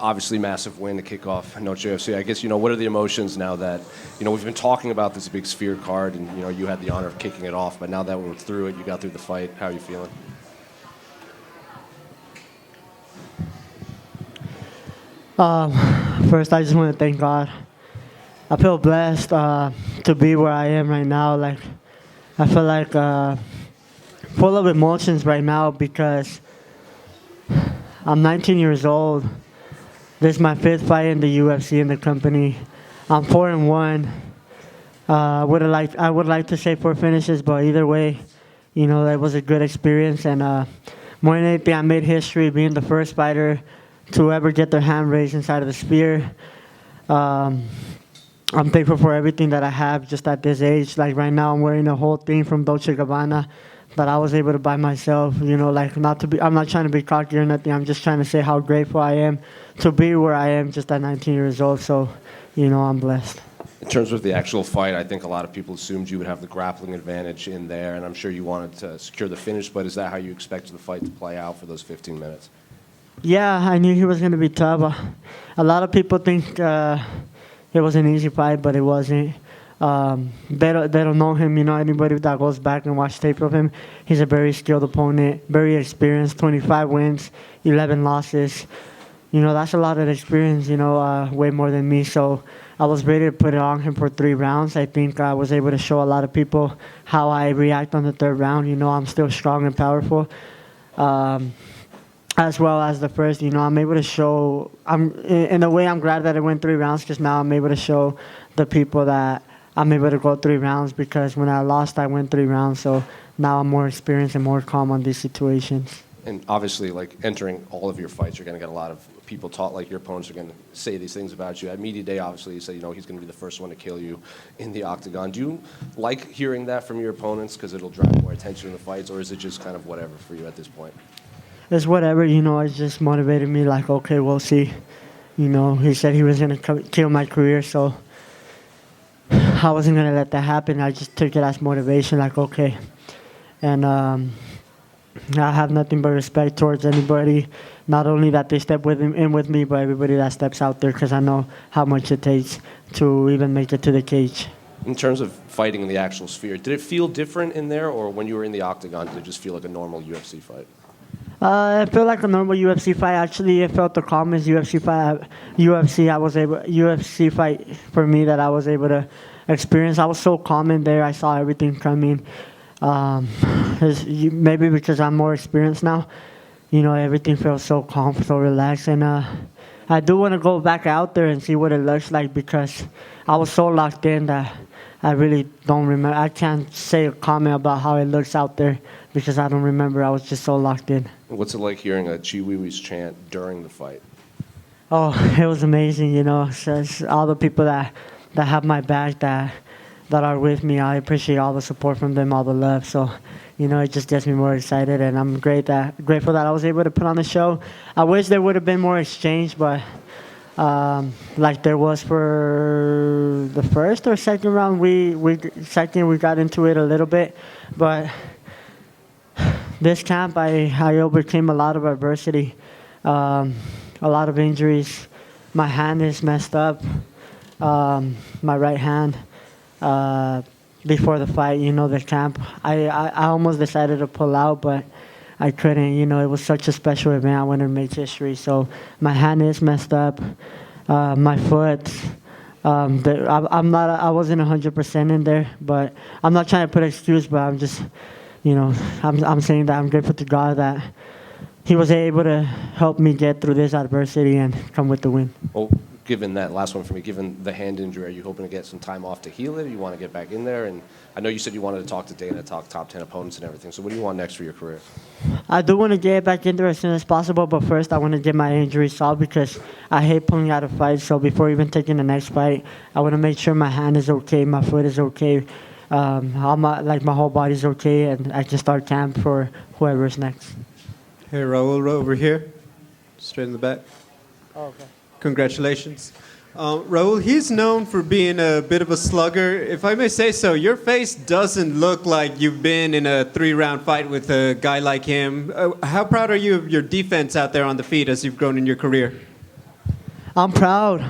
Obviously, massive win to kick off Noche UFC. I guess, what are the emotions now that, we've been talking about this big Sphere card and, you had the honor of kicking it off, but now that we're through it, you got through the fight, how are you feeling? First, I just want to thank God. I feel blessed to be where I am right now. Like, I feel like full of emotions right now because I'm 19 years old. This is my 5th fight in the UFC in the company. I'm 4-1. I would like to say 4 finishes, but either way, that was a good experience. And more than anything, I made history being the first fighter to ever get their hand raised inside of the Sphere. I'm thankful for everything that I have just at this age. Like right now, I'm wearing a whole thing from Dolce & Gabbana that I was able to buy myself. I'm not trying to be cocky or nothing. I'm just trying to say how grateful I am to be where I am just at 19 years old. So, I'm blessed. In terms of the actual fight, I think a lot of people assumed you would have the grappling advantage in there, and I'm sure you wanted to secure the finish, but is that how you expected the fight to play out for those 15 minutes? Yeah, I knew he was going to be tough. A lot of people think it was an easy fight, but it wasn't. They don't know him. Anybody that goes back and watch tape of him, he's a very skilled opponent, very experienced, 25 wins, 11 losses. That's a lot of experience, way more than me. So I was ready to put it on him for 3 rounds. I think I was able to show a lot of people how I react on the 3rd round. I'm still strong and powerful. As well as the first, I'm able to show, in a way I'm glad that it went 3 rounds because now I'm able to show the people that I'm able to go 3 rounds because when I lost, I went 3 rounds. So now I'm more experienced and more calm on these situations. And obviously, like entering all of your fights, you're going to get a lot of people talk, like your opponents are going to say these things about you. At media day, obviously, you say, he's going to be the first one to kill you in the octagon. Do you like hearing that from your opponents because it'll drive more attention in the fights, or is it just kind of whatever for you at this point? It's whatever, it just motivated me like, okay, we'll see. He said he was going to kill my career, so I wasn't going to let that happen. I just took it as motivation, like, okay. And I have nothing but respect towards anybody, not only that they step in with me, but everybody that steps out there because I know how much it takes to even make it to the cage. In terms of fighting in the actual Sphere, did it feel different in there, or when you were in the octagon, did it just feel like a normal UFC fight? It felt like a normal UFC fight. Actually, it felt the calmest UFC fight. UFC fight for me that I was able to experience. I was so calm in there. I saw everything coming. Maybe because I'm more experienced now. Everything feels so calm, so relaxed, and I do want to go back out there and see what it looks like because I was so locked in that I really don't remember. I can't say a comment about how it looks out there because I don't remember. I was just so locked in. What's it like hearing a Chiwiwi's chant during the fight? Oh, it was amazing, It's all the people that have my back, that are with me. I appreciate all the support from them, all the love. So, it just gets me more excited, and I'm grateful that I was able to put on the show. I wish there would have been more exchange, but like there was for the first or second round, we got into it a little bit, but this camp I overcame a lot of adversity, a lot of injuries. My hand is messed up, my right hand. Before the fight, the camp, I almost decided to pull out, but I couldn't. It was such a special event. I wanted to make history. So my hand is messed up. My foot. I wasn't 100% in there, but I'm not trying to put an excuse. But I'm just, I'm saying that I'm grateful to God that He was able to help me get through this adversity and come with the win. Well, given that last one for me, given the hand injury, are you hoping to get some time off to heal it? Or you want to get back in there? And I know you said you wanted to talk to Dana, talk top 10 opponents and everything. So what do you want next for your career? I do want to get back in there as soon as possible, but first I want to get my injury solved because I hate pulling out of fights. So before even taking the next fight, I want to make sure my hand is okay, my foot is okay, my whole body's okay, and I can start camp for whoever's next. Hey, Raul, over here, straight in the back. Oh, okay. Congratulations. Raul, he's known for being a bit of a slugger. If I may say so, your face doesn't look like you've been in a 3-round fight with a guy like him. How proud are you of your defense out there on the feet as you've grown in your career? I'm proud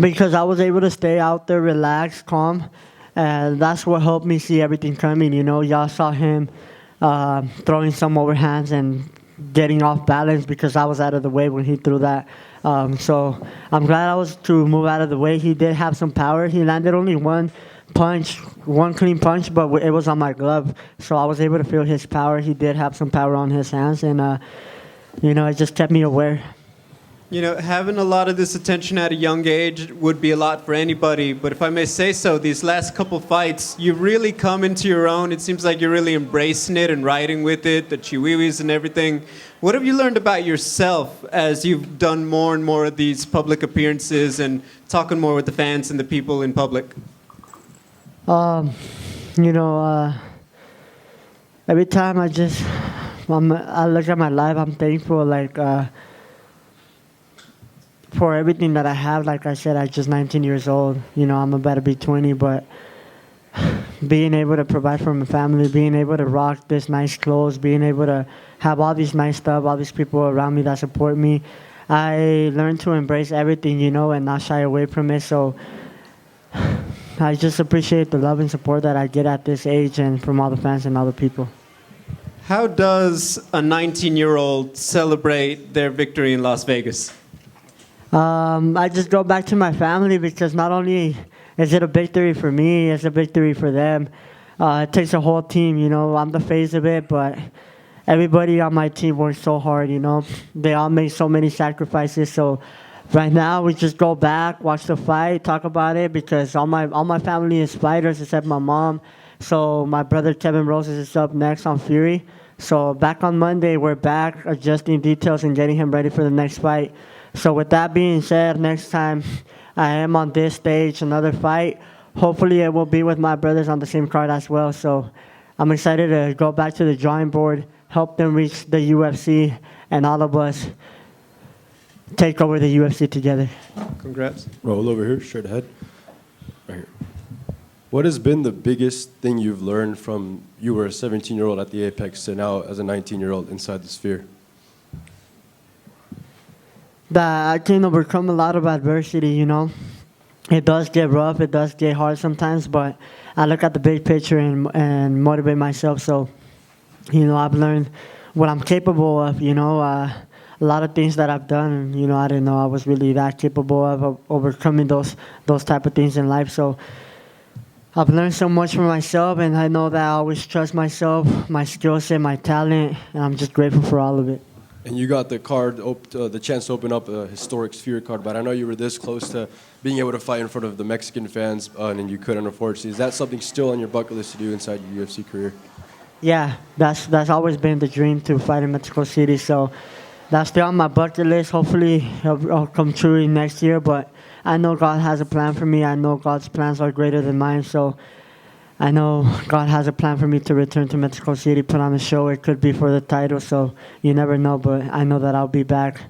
because I was able to stay out there, relaxed, calm, and that's what helped me see everything coming. You know, y'all saw him throwing some overhands and getting off balance because I was out of the way when he threw that. So I'm glad I was to move out of the way. He did have some power. He landed only one punch, one clean punch, but it was on my glove. So I was able to feel his power. He did have some power on his hands, and, it just kept me aware. You know, having a lot of this attention at a young age would be a lot for anybody, but if I may say so, these last couple fights, you've really come into your own. It seems like you're really embracing it and riding with it, the chihuihuas and everything. What have you learned about yourself as you've done more and more of these public appearances and talking more with the fans and the people in public? Every time I look at my life, I'm thankful, for everything that I have. Like I said, I'm just 19 years old. I'm about to be 20, but being able to provide for my family, being able to rock this nice clothes, being able to have all these nice stuff, all these people around me that support me, I learned to embrace everything, and not shy away from it. So I just appreciate the love and support that I get at this age and from all the fans and all the people. How does a 19-year-old celebrate their victory in Las Vegas? I just go back to my family because not only is it a victory for me, it's a victory for them. It takes a whole team, I'm the face of it, but everybody on my team works so hard, They all make so many sacrifices. So right now we just go back, watch the fight, talk about it because all my family is fighters except my mom. So my brother Kevin Roses is up next on Fury. So back on Monday, we're back adjusting details and getting him ready for the next fight. So with that being said, next time I am on this stage, another fight, hopefully it will be with my brothers on the same card as well. So I'm excited to go back to the drawing board, help them reach the UFC, and all of us take over the UFC together. Congrats. Roll over here, straight ahead. Right here. What has been the biggest thing you've learned from you were a 17-year-old at the Apex to now as a 19-year-old inside the Sphere? That I can overcome a lot of adversity, It does get rough, it does get hard sometimes, but I look at the big picture and motivate myself. So, I've learned what I'm capable of, a lot of things that I've done, I didn't know I was really that capable of overcoming those type of things in life. So I've learned so much for myself, and I know that I always trust myself, my skill set, my talent, and I'm just grateful for all of it. And you got the chance to open up a historic Sphere card, but I know you were this close to being able to fight in front of the Mexican fans, and you couldn't, unfortunately. Is that something still on your bucket list to do inside your UFC career? Yeah, that's always been the dream to fight in Mexico City. So that's still on my bucket list. Hopefully it'll come true next year, but I know God has a plan for me. I know God's plans are greater than mine. So I know God has a plan for me to return to Mexico City, put on a show. It could be for the title, so you never know. But I know that I'll be back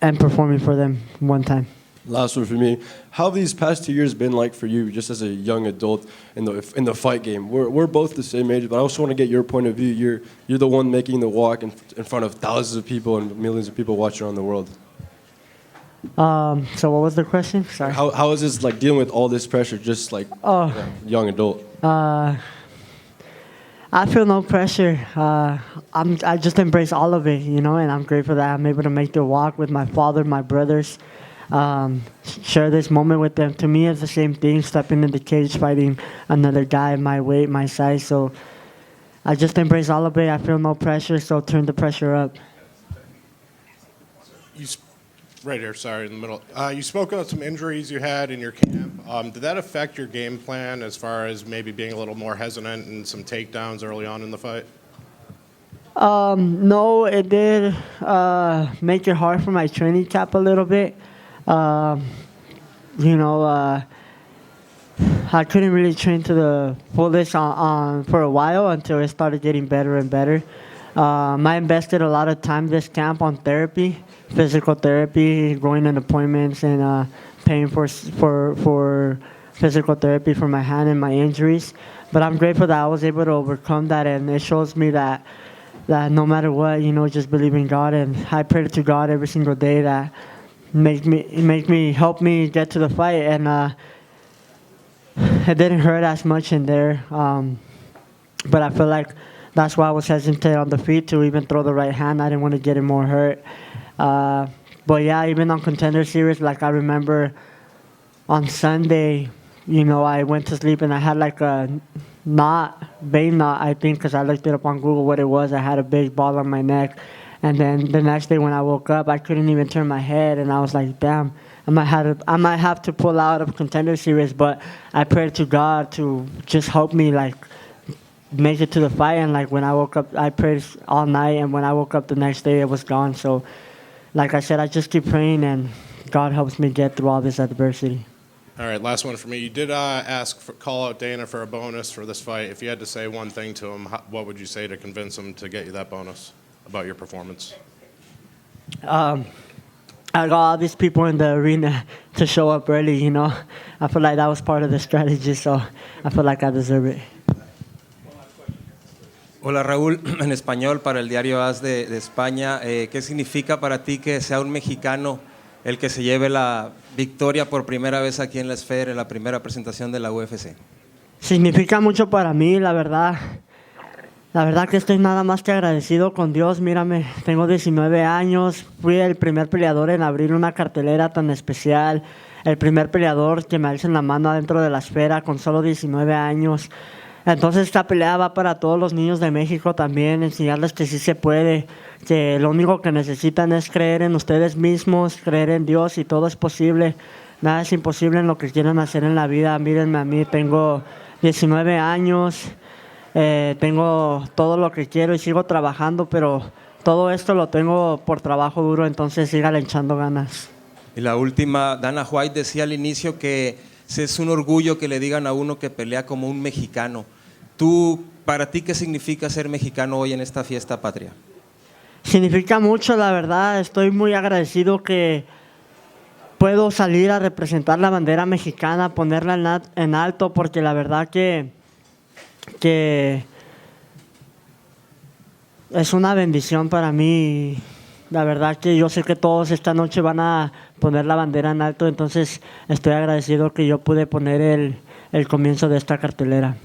and performing for them one time. Last one for me. How have these past 2 years been like for you, just as a young adult in the fight game? We're both the same age, but I also want to get your point of view. You're the one making the walk in front of thousands of people and millions of people watching around the world. So what was the question? Sorry. How is this like dealing with all this pressure, just like young adult? I feel no pressure. I just embrace all of it, and I'm grateful that I'm able to make the walk with my father, my brothers, share this moment with them. To me, it's the same thing, stepping in the cage, fighting another guy my weight, my size. So I just embrace all of it. I feel no pressure, so turn the pressure up. Right here, sorry, in the middle. You spoke about some injuries you had in your camp. Did that affect your game plan as far as maybe being a little more hesitant and some takedowns early on in the fight? No, it did make it hard for my training camp a little bit. I couldn't really train to the fullest on for a while until it started getting better and better. I invested a lot of time this camp on therapy, physical therapy, going in appointments, and paying for physical therapy for my hand and my injuries. But I'm grateful that I was able to overcome that, and it shows me that no matter what, just believe in God. And I pray to God every single day that help me get to the fight, and it didn't hurt as much in there. But I feel like that's why I was hesitant on the feet to even throw the right hand. I didn't want to get him more hurt. But yeah, even on Contender Series, like I remember on Sunday, you know, I went to sleep and I had like a vein knot, I think, because I looked it up on Google what it was. I had a big ball on my neck. And then the next day when I woke up, I couldn't even turn my head. And I was like, damn, I might have to pull out of Contender Series. But I prayed to God to just help me, like, make it to the fight. And like when I woke up, I prayed all night. And when I woke up the next day, it was gone. So like I said, I just keep praying and God helps me get through all this adversity. All right, last one for me. You did call out Dana for a bonus for this fight. If you had to say one thing to him, what would you say to convince him to get you that bonus about your performance? I got all these people in the arena to show up early, you know. I feel like that was part of the strategy, so I feel like I deserve it. Hola Raúl, en español para el diario AS de España. ¿Qué significa para ti que sea un mexicano el que se lleve la victoria por primera vez aquí en la esfera, en la primera presentación de la UFC? Significa mucho para mí, la verdad. La verdad que estoy nada más que agradecido con Dios. Mírame, tengo 19 años, fui el primer peleador en abrir una cartelera tan especial, el primer peleador que me alza la mano adentro de la esfera con solo 19 años. Entonces esta pelea va para todos los niños de México también, enseñarles que sí se puede, que lo único que necesitan es creer en ustedes mismos, creer en Dios y todo es posible. Nada es imposible en lo que quieran hacer en la vida. Mírenme a mí, tengo 19 años, tengo todo lo que quiero y sigo trabajando, pero todo esto lo tengo por trabajo duro, entonces síganle echando ganas. Y la última, Dana White decía al inicio que es un orgullo que le digan a uno que pelea como un mexicano. Para ti, ¿qué significa ser mexicano hoy en esta fiesta patria? Significa mucho, la verdad. Estoy muy agradecido que puedo salir a representar la bandera mexicana, ponerla en alto, porque la verdad que es una bendición para mí. La verdad que yo sé que todos esta noche van a poner la bandera en alto, entonces estoy agradecido que yo pude poner el comienzo de esta cartelera.